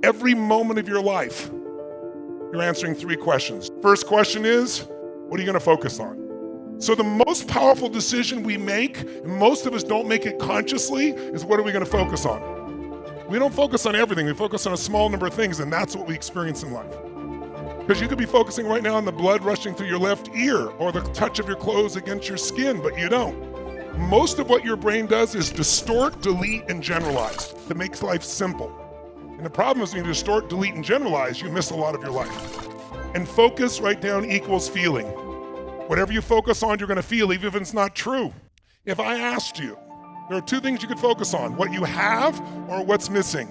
every moment of your life, you're answering 3 questions. First question is, what are you going to focus on? So the most powerful decision we make, and most of us don't make it consciously, is what are we going to focus on? We don't focus on everything. We focus on a small number of things, and that's what we experience in life. Because you could be focusing right now on the blood rushing through your left ear or the touch of your clothes against your skin, but you don't. Most of what your brain does is distort, delete, and generalize to make life simple. And the problem is when you distort, delete, and generalize, you miss a lot of your life. And focus, write down, equals feeling. Whatever you focus on, you're going to feel, even if it's not true. If I asked you, there are 2 things you could focus on, what you have or what's missing.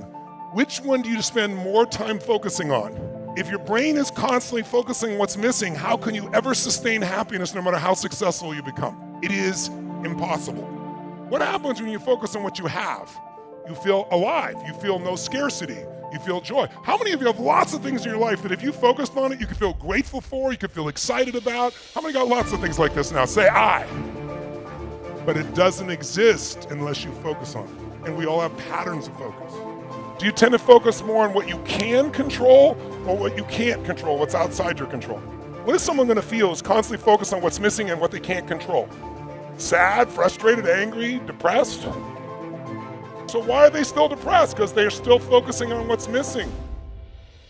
Which one do you spend more time focusing on? If your brain is constantly focusing on what's missing, how can you ever sustain happiness no matter how successful you become? It is impossible. What happens when you focus on what you have? You feel alive. You feel no scarcity. You feel joy. How many of you have lots of things in your life that if you focused on it, you could feel grateful for, you could feel excited about? How many got lots of things like this now? Say I. But it doesn't exist unless you focus on it. And we all have patterns of focus. Do you tend to focus more on what you can control or what you can't control, what's outside your control? What is someone going to feel who's constantly focused on what's missing and what they can't control? Sad, frustrated, angry, depressed? So why are they still depressed? Because they're still focusing on what's missing.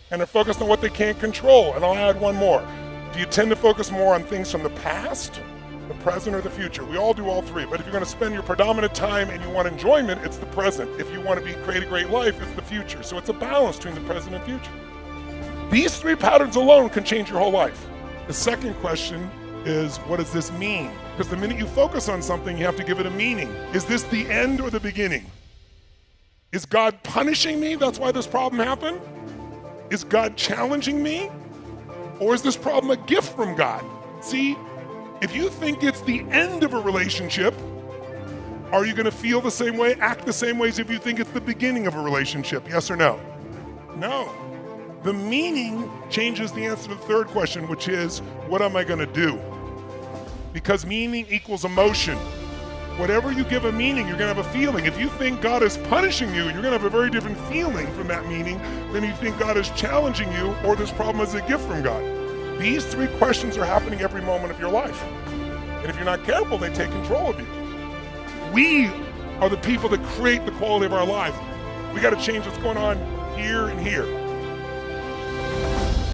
And they're focused on what they can't control. And I'll add one more. Do you tend to focus more on things from the past, the present, or the future? We all do all 3. But if you're going to spend your predominant time and you want enjoyment, it's the present. If you want to create a great life, it's the future. So it's a balance between the present and future. These 3 patterns alone can change your whole life. The second question is, what does this mean? Because the minute you focus on something, you have to give it a meaning. Is this the end or the beginning? Is God punishing me? That's why this problem happened? Is God challenging me? Or is this problem a gift from God? See, if you think it's the end of a relationship, are you going to feel the same way, act the same way as if you think it's the beginning of a relationship? Yes or no? No. The meaning changes the answer to the third question, which is, what am I going to do? Because meaning equals emotion. Whatever you give a meaning, you're going to have a feeling. If you think God is punishing you, you're going to have a very different feeling from that meaning than you think God is challenging you or this problem is a gift from God. These 3 questions are happening every moment of your life. And if you're not careful, they take control of you. We are the people that create the quality of our lives. We got to change what's going on here and here.